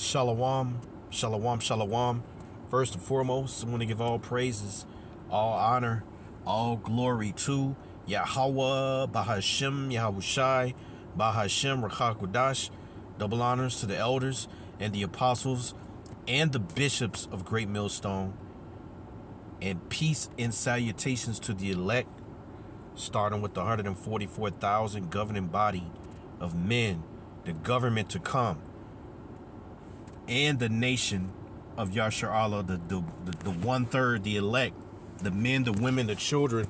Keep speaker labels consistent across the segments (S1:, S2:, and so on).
S1: Shalom, shalom, shalom. First and foremost, I want to give all praises, all honor, all glory to Yahweh, Bahashem, Yahushai, Bahashem, Rachakodash. Double honors to the elders and the apostles and the bishops of Great Millstone. And peace and salutations to the elect, starting with the 144,000 governing body of men, the government to come, and the nation of Yashar Allah, the 1/3, the elect, the men, the women, the children,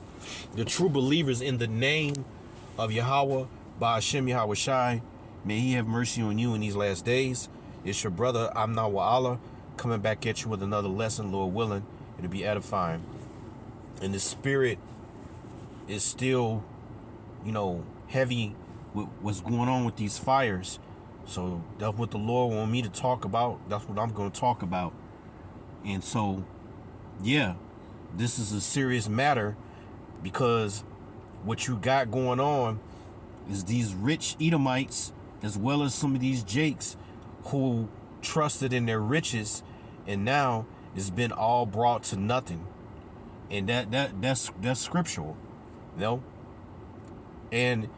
S1: the true believers in the name of Yahweh, Ba'ashem Yahushai. May he have mercy on you in these last days. It's your brother, I'm Nawa Allah, coming back at you with another lesson, Lord willing. It'll be edifying. And the spirit is still, heavy with what's going on with these fires. So that's what the Lord want me to talk about. That's what I'm going to talk about. And so, yeah, this is a serious matter, because what you got going on is these rich Edomites, as well as some of these Jakes who trusted in their riches, and now it's been all brought to nothing. And that's scriptural, And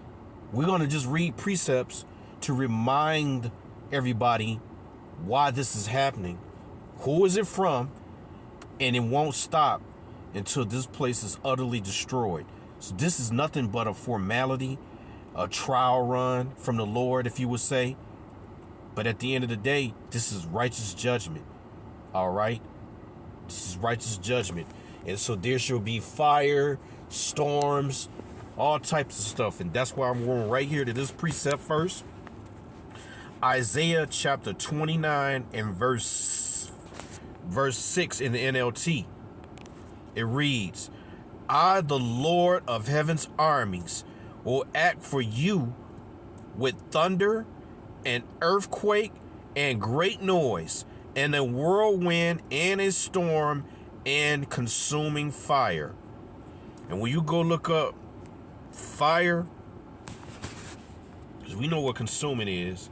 S1: we're going to just read precepts to remind everybody why this is happening, who is it from, and it won't stop until this place is utterly destroyed. So this is nothing but a formality, a trial run from the Lord, if you would say. But at the end of the day, this is righteous judgment. All right? This is righteous judgment. And so there shall be fire, storms, all types of stuff. And that's why I'm going right here to this precept first. Isaiah chapter 29 and verse 6 in the NLT. It reads, I, the Lord of heaven's armies, will act for you with thunder and earthquake and great noise and a whirlwind and a storm and consuming fire. And when you go look up fire, because we know what consuming is,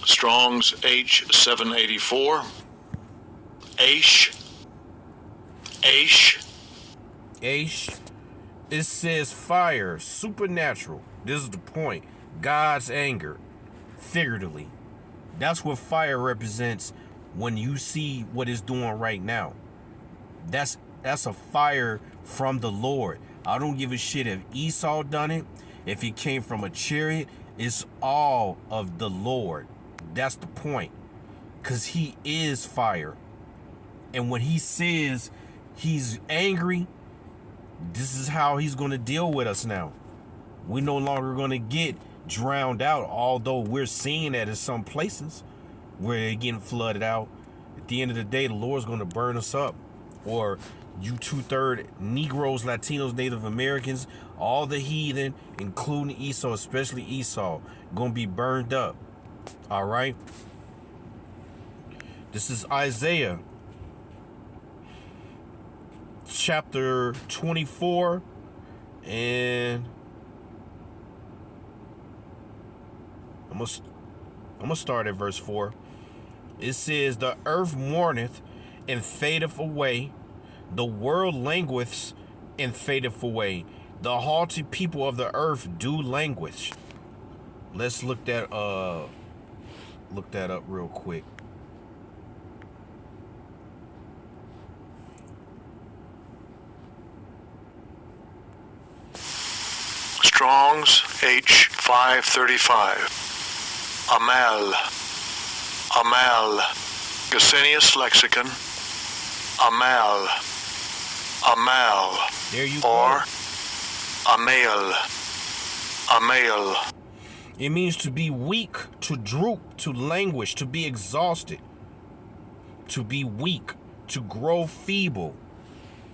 S2: Strong's H784.
S1: Aish. It says fire, supernatural. This is the point. God's anger, figuratively. That's what fire represents when you see what it's doing right now. That's a fire from the Lord. I don't give a shit if Esau done it, if it came from a chariot. It's all of the Lord. That's the point. Because he is fire. And when he says he's angry, this is how he's going to deal with us now. We're no longer going to get drowned out, although we're seeing that in some places where they're getting flooded out. At the end of the day, the Lord's going to burn us up. Or you 2/3 Negroes, Latinos, Native Americans, all the heathen, including Esau, especially Esau, going to be burned up. All right? This is Isaiah chapter 24, and I'm gonna start at verse 4. It says, the earth mourneth and fadeth away, the world languisheth and fadeth away, the haughty people of the earth do languish. Let's look that up real quick.
S2: Strong's H535. Amal. Gesenius lexicon. Amal.
S1: There you
S2: or
S1: go.
S2: Amail.
S1: It means to be weak, to droop, to languish, to be exhausted, to be weak, to grow feeble.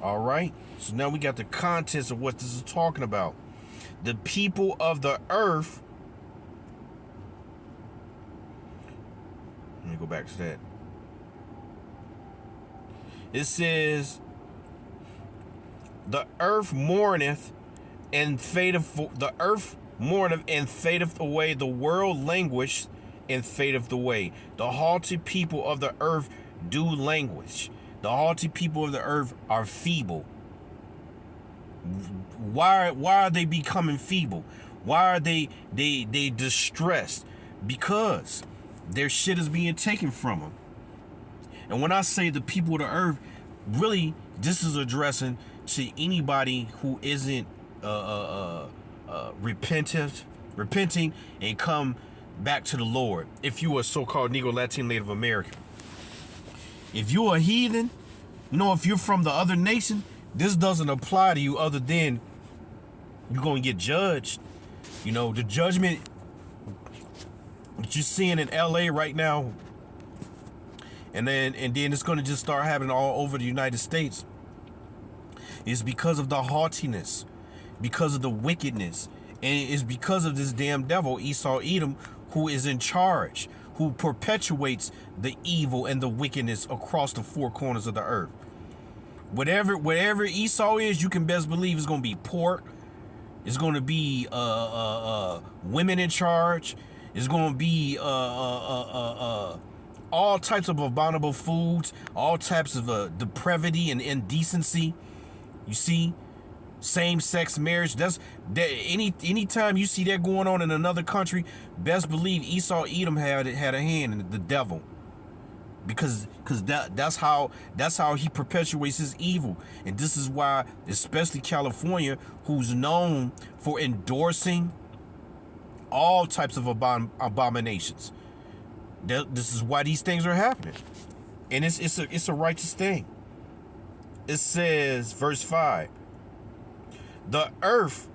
S1: All right? So now we got the contents of what this is talking about. The people of the earth. Let me go back to that. It says, the earth mourneth and fadeth. The earth mourneth and fadeth away. The world languish and fadeth away. The haughty people of the earth do languish. The haughty people of the earth are feeble. Why are they becoming feeble? Why are they distressed? Because their shit is being taken from them. And when I say the people of the earth, really, this is addressing to anybody who isn't repenting and come back to the Lord. If you are so-called Negro, Latin, Native American, if you're a heathen, if you're from the other nation, this doesn't apply to you other than you're going to get judged. The judgment that you're seeing in LA right now, and then it's going to just start happening all over the United States, is because of the haughtiness, because of the wickedness, and it's because of this damn devil, Esau Edom, who is in charge, who perpetuates the evil and the wickedness across the four corners of the earth. Whatever Esau is, you can best believe it's going to be pork. It's going to be women in charge. It's going to be all types of abominable foods, all types of depravity and indecency. You see, same-sex marriage. Anytime you see that going on in another country, best believe Esau Edom had a hand in the devil. Because that's how he perpetuates his evil. And this is why, especially California, who's known for endorsing all types of abominations. This is why these things are happening. And it's a righteous thing. It says, verse 5, the earth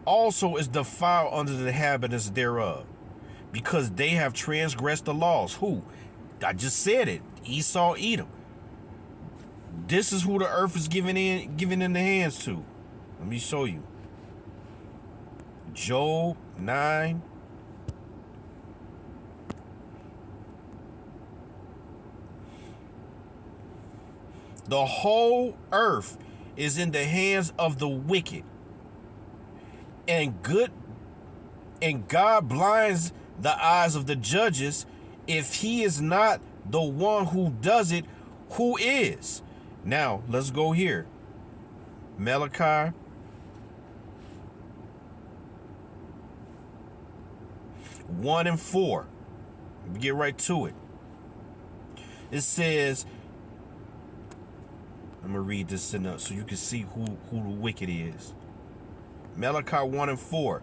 S1: also is defiled under the inhabitants thereof, because they have transgressed the laws. Who? I just said it. Esau Edom. This is who the earth is given in the hands to. Let me show you. Job 9. The whole earth is in the hands of the wicked. And God blinds the eyes of the judges. If he is not the one who does it, who is? Now, let's go here. Malachi 1 and 4. Let me get right to it. It says, I'm going to read this enough so you can see who the wicked is. Malachi 1 and 4.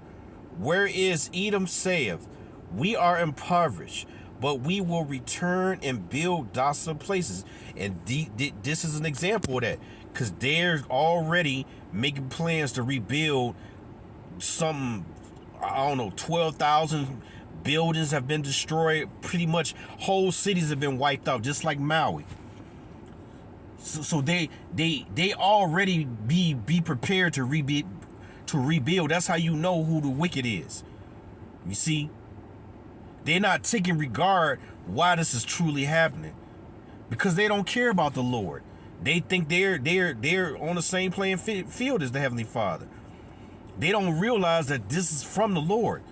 S1: Where is Edom saith, we are impoverished, but we will return and build desolate places. And this is an example of that, because they're already making plans to rebuild some, 12,000 buildings have been destroyed. Pretty much whole cities have been wiped out, just like Maui. So they already be prepared to rebuild. That's how you know who the wicked is. You see? They're not taking regard why this is truly happening, because they don't care about the Lord. They think they're on the same playing field as the Heavenly Father. They don't realize that this is from the Lord.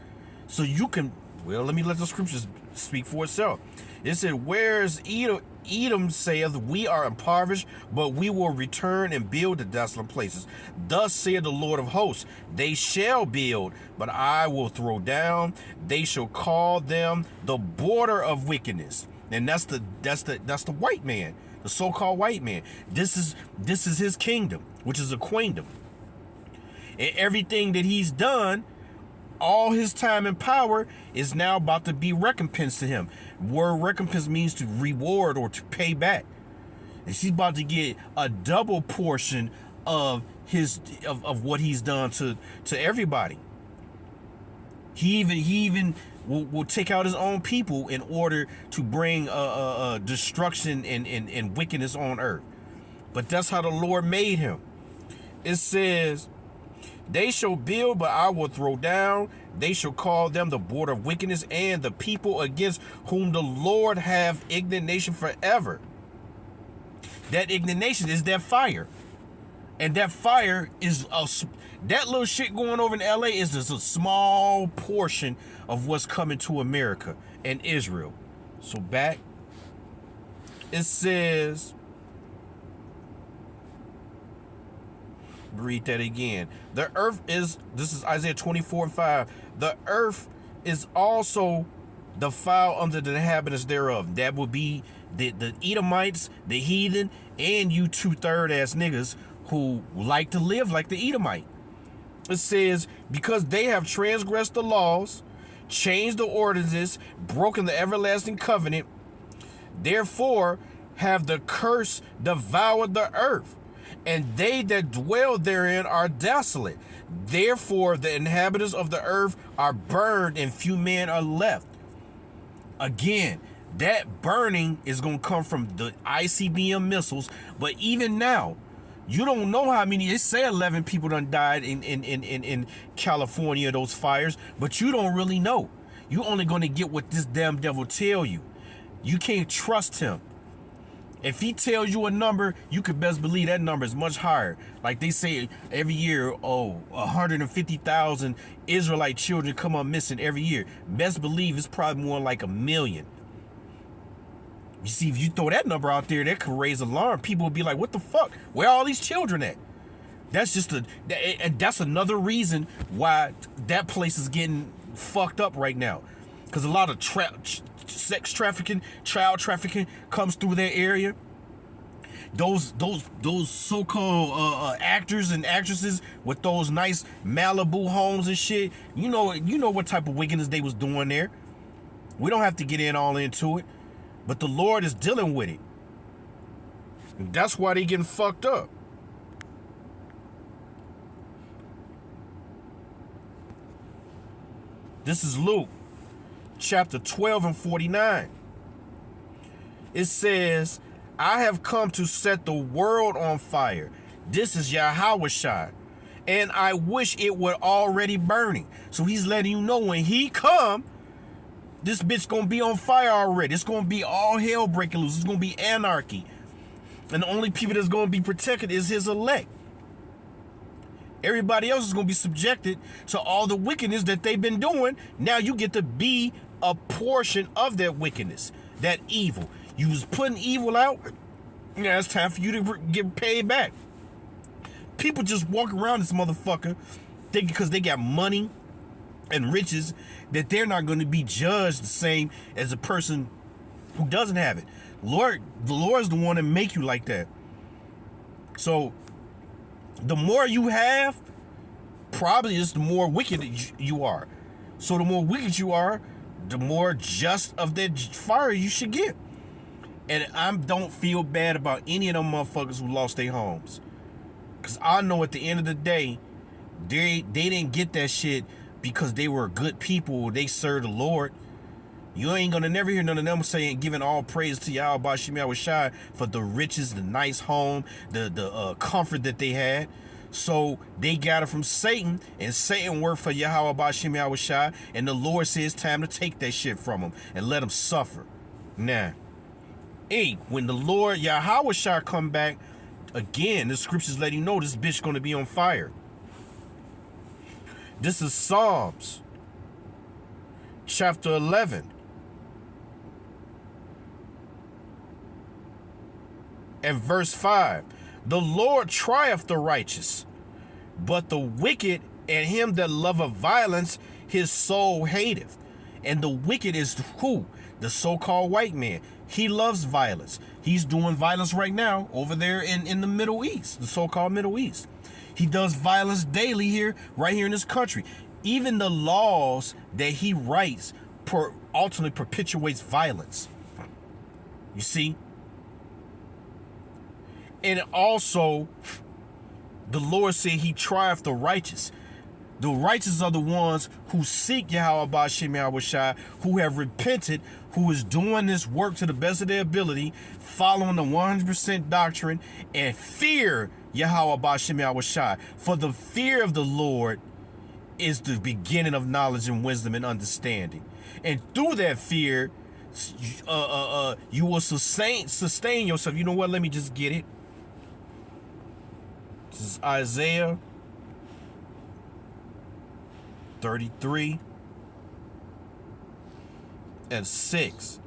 S1: So you can, let me let the scriptures speak for itself. It said, whereas Edom saith, we are impoverished, but we will return and build the desolate places. Thus saith the Lord of hosts, they shall build, but I will throw down. They shall call them the border of wickedness. And that's the white man, the so-called white man. This is his kingdom, which is a queendom. And everything that he's done, all his time and power, is now about to be recompensed to him. Word recompense means to reward or to pay back. And she's about to get a double portion of what he's done to everybody. He even will take out his own people in order to bring destruction and wickedness on earth. But that's how the Lord made him. It says, they shall build, but I will throw down. They shall call them the border of wickedness, and the people against whom the Lord have indignation forever. That indignation is that fire. And that fire is that little shit going over in LA is just a small portion of what's coming to America and Israel. So back, it says, read that again. The earth is, this is Isaiah 24:5. The earth is also defiled under the inhabitants thereof. That would be the Edomites, the heathen, and you 2/3 ass niggas who like to live like the Edomite. It says, because they have transgressed the laws, changed the ordinances, broken the everlasting covenant, therefore have the curse devoured the earth, and they that dwell therein are desolate. Therefore the inhabitants of the earth are burned, and few men are left. Again, that burning is going to come from the ICBM missiles, but even now, you don't know how many. They say 11 people done died in California, those fires, but you don't really know. You only going to get what this damn devil tell you. You can't trust him. If he tells you a number, you could best believe that number is much higher. Like they say every year, 150,000 Israelite children come up missing every year. Best believe it's probably more like 1 million. You see, if you throw that number out there, that could raise alarm. People will be like, what the fuck? Where are all these children at? That's just and that's another reason why that place is getting fucked up right now. Because a lot of sex trafficking, child trafficking comes through that area. Those so-called actors and actresses with those nice Malibu homes and shit, you know what type of wickedness they was doing there. We don't have to get all into it. But the Lord is dealing with it. And that's why they getting fucked up. This is Luke chapter 12 and 49. It says, I have come to set the world on fire. This is Yahweh, and I wish it were already burning. So he's letting you know when he come, this bitch gonna be on fire already. It's gonna be all hell breaking loose. It's gonna be anarchy. And the only people that's gonna be protected is his elect. Everybody else is gonna be subjected to all the wickedness that they've been doing. Now you get to be a portion of that wickedness, that evil. You was putting evil out. Now it's time for you to get paid back. People just walk around this motherfucker thinking because they got money and riches that they're not going to be judged the same as a person who doesn't have it. The Lord is the one that make you like that. So the more you have, probably is the more wicked you are. So the more wicked you are, the more just of that fire you should get. And I don't feel bad about any of them motherfuckers who lost their homes, because I know at the end of the day, they didn't get that shit because they were good people. They served the Lord. You ain't gonna never hear none of them saying, giving all praise to Yahweh Shem Yahweh Shai for the riches, the nice home, the comfort that they had. So they got it from Satan, and Satan worked for Yahweh Shem Yahweh Shai, and the Lord says it's time to take that shit from them and let them suffer. Now, when the Lord Yahweh Shai come back again, the scriptures let you know this bitch gonna be on fire. This is Psalms chapter 11 and verse 5. The Lord trieth the righteous, but the wicked and him that loveth violence his soul hateth. And the wicked is who? The so-called white man. He loves violence. He's doing violence right now over there in the Middle East, the so-called Middle East. He does violence daily here, right here in this country. Even the laws that he writes ultimately perpetuates violence. You see? And also, the Lord said he trieth the righteous. The righteous are the ones who seek Yahweh Shem Yahweh Shai, who have repented, who is doing this work to the best of their ability, following the 100% doctrine, and fear Yahweh Shem Yahweh Shai. For the fear of the Lord is the beginning of knowledge and wisdom and understanding. And through that fear, You will sustain yourself. You know what? Let me just get it. This is Isaiah 33:6.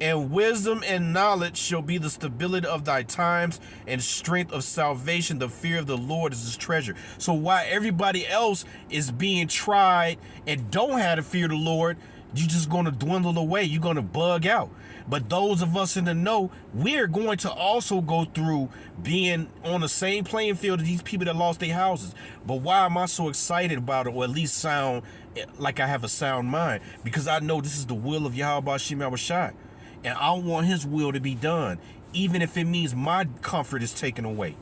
S1: And wisdom and knowledge shall be the stability of thy times, and strength of salvation. The fear of the Lord is his treasure. So while everybody else is being tried and don't have the fear of the Lord, you're just going to dwindle away. You're going to bug out. But those of us in the know, we're going to also go through being on the same playing field as these people that lost their houses. But why am I so excited about it, or at least sound like I have a sound mind? Because I know this is the will of Yahweh Bashim Yahushai. And I want his will to be done, even if it means my comfort is taken away.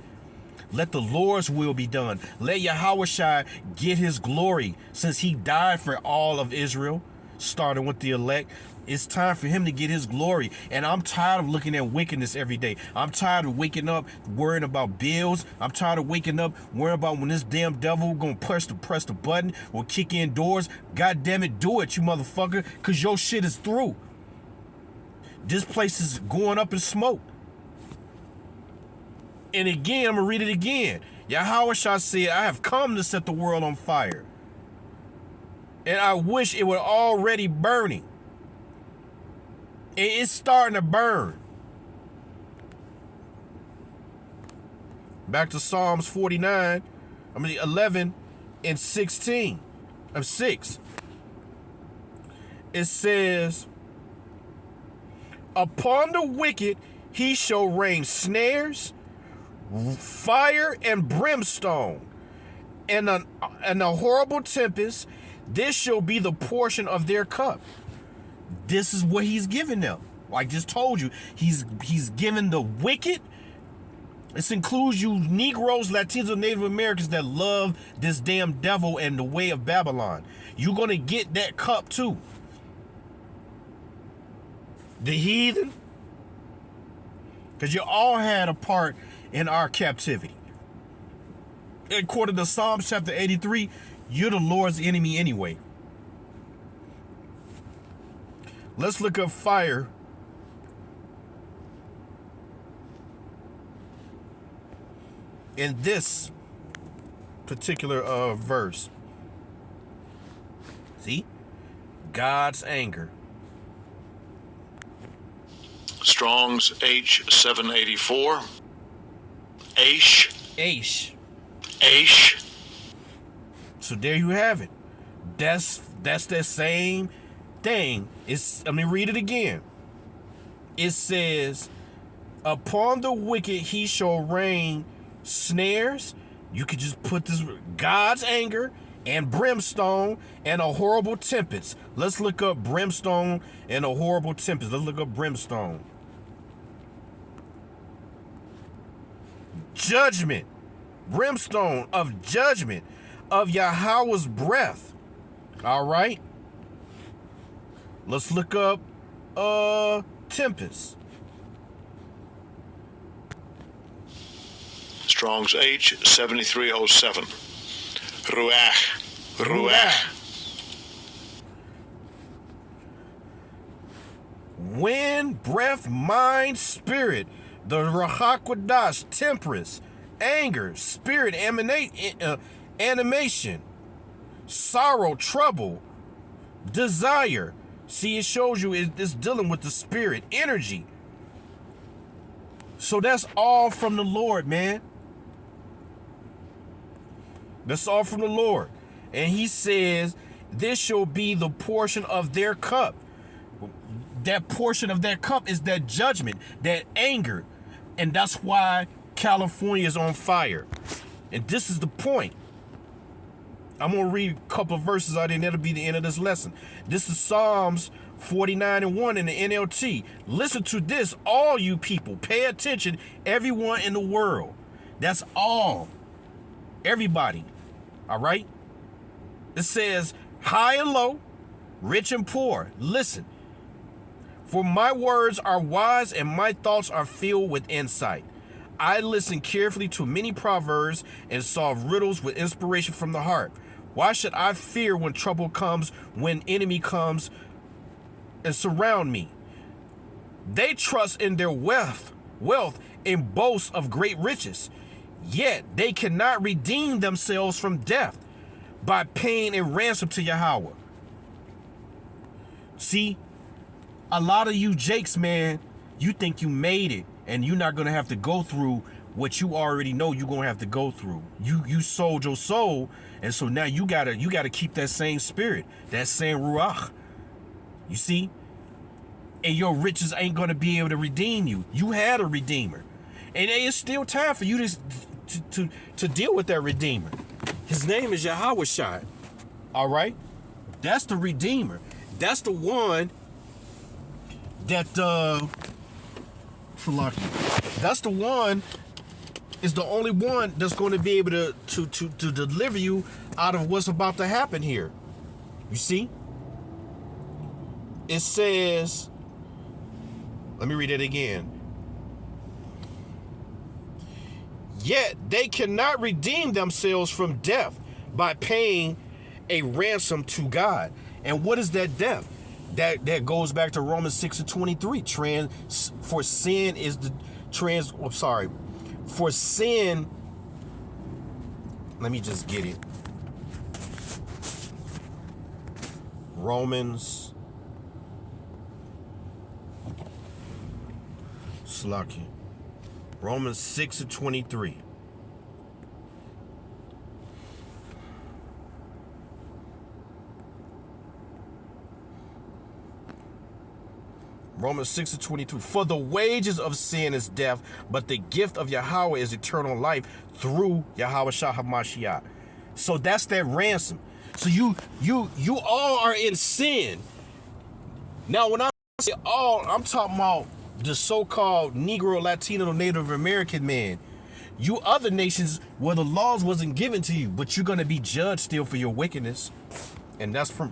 S1: Let the Lord's will be done. Let Yahushua get his glory, since he died for all of Israel, starting with the elect. It's time for him to get his glory. And I'm tired of looking at wickedness every day. I'm tired of waking up worrying about bills. I'm tired of waking up worrying about when this damn devil gonna press the button or kick in doors. God damn it, do it, you motherfucker, because your shit is through. This place is going up in smoke. And again, I'm going to read it again. Yahweh said, I have come to set the world on fire. And I wish it were already burning. It's starting to burn. Back to Psalms 11 and 16. Of 6. It says, upon the wicked he shall rain snares, fire and brimstone, and a horrible tempest. This shall be the portion of their cup. This is what he's giving them. Like I just told you, he's given the wicked. This includes you Negroes, Latinos, Native Americans that love this damn devil and the way of Babylon. You're going to get that cup too. The heathen, because you all had a part in our captivity. According to Psalms chapter 83, you're the Lord's enemy anyway. Let's look up fire. In this particular verse. See? God's anger.
S2: Strong's H784. Aish.
S1: So there you have it. That's that same thing. Let me read it again. It says, upon the wicked he shall rain snares. You could just put this, God's anger and brimstone and a horrible tempest. Let's look up brimstone and a horrible tempest. Let's look up brimstone. Judgment. Brimstone of judgment of Yahweh's breath. All right. Let's look up tempest.
S2: Strong's H7307. Ruach.
S1: Wind, breath, mind, spirit. The Rahakwadash, temperance, anger, spirit, animation, sorrow, trouble, desire. See, it shows you it's dealing with the spirit, energy. So that's all from the Lord, man. That's all from the Lord. And he says, this shall be the portion of their cup. That portion of their cup is that judgment, that anger. And that's why California is on fire. And this is the point. I'm going to read a couple of verses out there, and that'll be the end of this lesson. This is Psalms 49:1 in the NLT. Listen to this, all you people. Pay attention, everyone in the world. That's all. Everybody. All right? It says, high and low, rich and poor. Listen. For my words are wise and my thoughts are filled with insight. I listen carefully to many proverbs and solve riddles with inspiration from the heart. Why should I fear when trouble comes, when enemy comes and surround me? They trust in their wealth and boast of great riches. Yet they cannot redeem themselves from death by paying a ransom to Yahweh. See, a lot of you Jakes, man, you think you made it and you're not going to have to go through what you already know you're going to have to go through. You sold your soul, and so now you got to keep that same spirit, that same ruach. You see? And your riches ain't going to be able to redeem you. You had a redeemer. And it's still time for you to deal with that redeemer. His name is Yahweh Shai. All right? That's the redeemer. That's the one that that's the one is the only one that's going to be able to deliver you out of what's about to happen here. You see? It says, let me read it again. Yet they cannot redeem themselves from death by paying a ransom to God. And what is that death? That goes back to Romans 6:23. For sin, let me just get it. Romans 6:23. Romans 6:22. For the wages of sin is death, but the gift of Yahweh is eternal life through Yahweh Shah HaMashiach. So that's that ransom. So you all are in sin. Now, when I say all, I'm talking about the so-called Negro, Latino, Native American man. You other nations where the laws wasn't given to you, but you're gonna be judged still for your wickedness. And thus say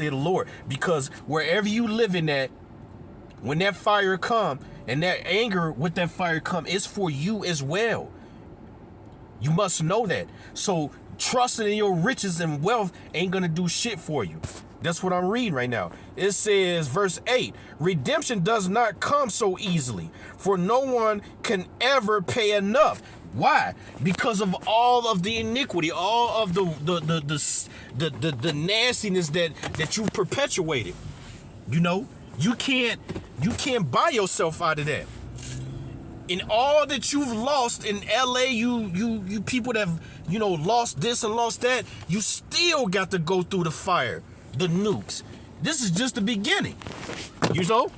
S1: the Lord. Because wherever you live in that, when that fire come, and that anger with that fire come, is for you as well. You must know that. So trusting in your riches and wealth ain't gonna do shit for you. That's what I'm reading right now. It says, verse 8, redemption does not come so easily, for no one can ever pay enough. Why? Because of all of the iniquity, all of the nastiness that you perpetuated. You know, you can't buy yourself out of that. In all that you've lost in LA, you people that have, lost this and lost that, you still got to go through the fire, the nukes. This is just the beginning. You know?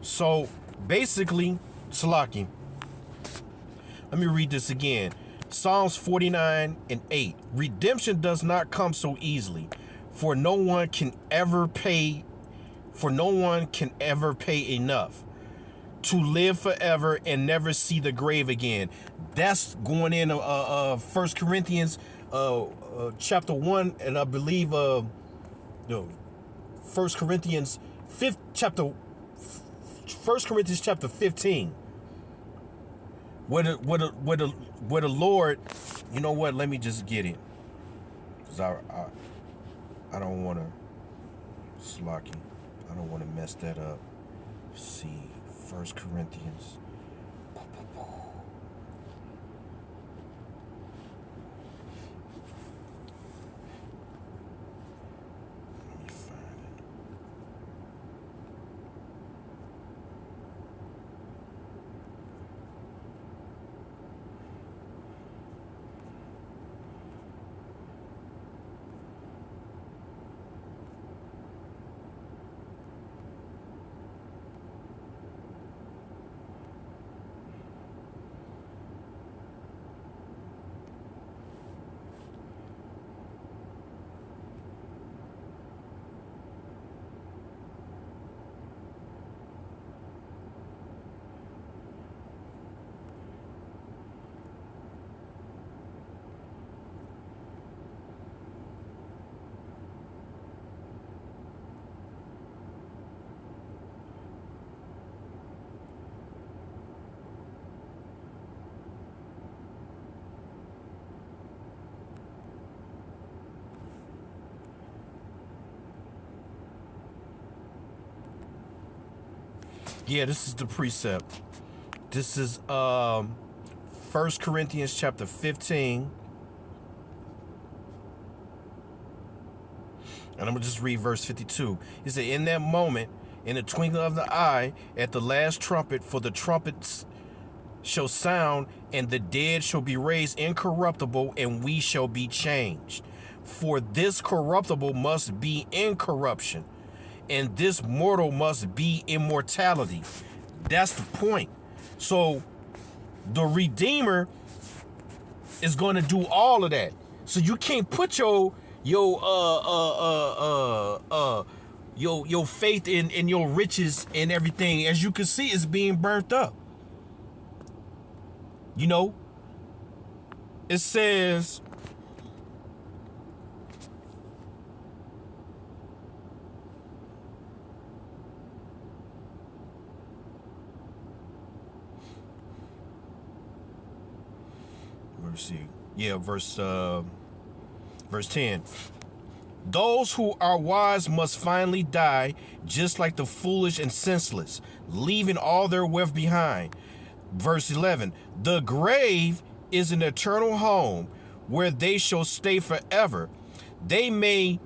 S1: So basically, Salaki, let me read this again. Psalms 49:8. Redemption does not come so easily, for no one can ever pay enough to live forever and never see the grave again. That's going in 1 Corinthians chapter 1, and I believe 1 Corinthians 5th chapter 1 Corinthians chapter 15, where the Lord, you know what? Let me just get it, because I don't want to slocky. I don't want to mess that up. Let's see, 1 Corinthians. Yeah, this is the precept. This is 1 Corinthians chapter 15. And I'm going to just read verse 52. He said, in that moment, in the twinkling of the eye, at the last trumpet, for the trumpets shall sound, and the dead shall be raised incorruptible, and we shall be changed. For this corruptible must be incorruption, and this mortal must be immortality. That's the point. So the Redeemer is going to do all of that. So you can't put your faith in your riches and everything. As you can see, it's being burnt up. You know, it says, verse 10. Those who are wise must finally die, just like the foolish and senseless, leaving all their wealth behind. Verse 11. The grave is an eternal home where they shall stay forever. They may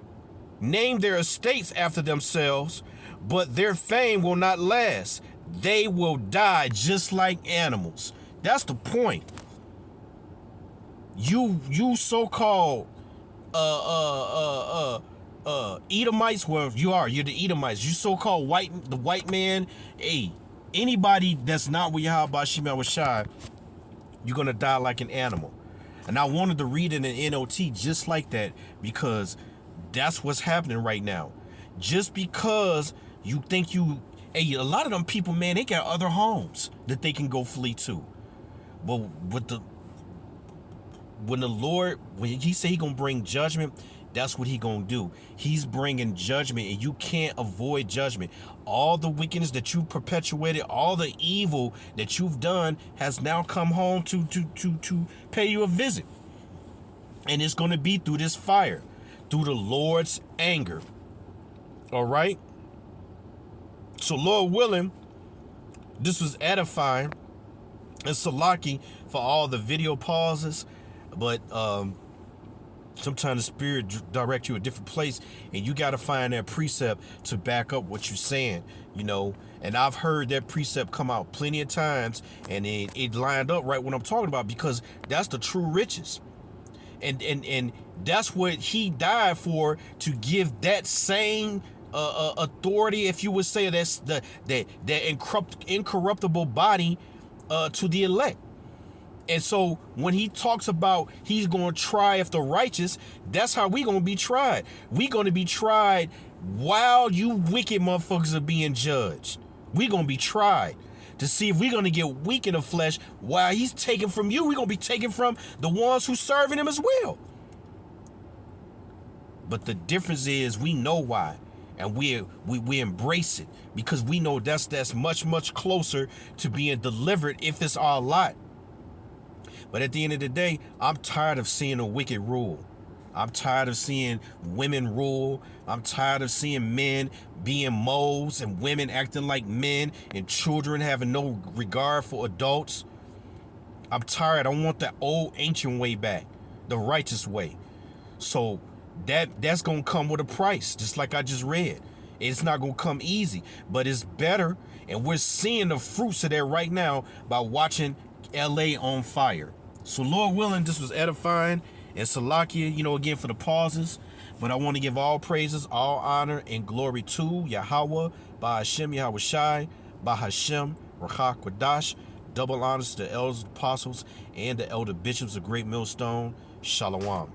S1: name their estates after themselves, but their fame will not last. They will die just like animals. That's the point. You so-called Edomites, well, you're the Edomites. You so-called the white man, hey, anybody that's not with Yahweh Shema Shai, you're gonna die like an animal. And I wanted to read it in NOT just like that, because that's what's happening right now. Just because you think hey, a lot of them people, man, they got other homes that they can go flee to. But when the Lord, when he say he gonna bring judgment, that's what he gonna do. He's bringing judgment, and you can't avoid judgment. All the wickedness that you perpetuated, all the evil that you've done, has now come home to pay you a visit. And it's gonna be through this fire, through the Lord's anger. All right. So Lord willing, this was edifying. And Salaki for all the video pauses. But sometimes the Spirit direct you a different place, and you got to find that precept to back up what you're saying, you know. And I've heard that precept come out plenty of times, and it lined up right what I'm talking about, because that's the true riches. And that's what he died for, to give that same authority, if you would say, that's that incorruptible body to the elect. And so when he talks about he's going to try if the righteous, that's how we going to be tried. We going to be tried while you wicked motherfuckers are being judged. We going to be tried to see if we're going to get weak in the flesh while he's taken from you. We're going to be taken from the ones who serving him as well. But the difference is we know why. And we embrace it, because we know that's much, much closer to being delivered if it's our lot. But at the end of the day, I'm tired of seeing a wicked rule. I'm tired of seeing women rule. I'm tired of seeing men being moles and women acting like men and children having no regard for adults. I'm tired. I want that old ancient way back, the righteous way. So that's going to come with a price, just like I just read. It's not going to come easy, but it's better. And we're seeing the fruits of that right now by watching LA on fire. So Lord willing, this was edifying. And Salakia, you know, again for the pauses. But I want to give all praises, all honor, and glory to Yahweh, Bahashem Yahweh Shai, Bahashem Rachak Quadash. Double honors to the elders, apostles, and the elder bishops of Great Millstone. Shalom.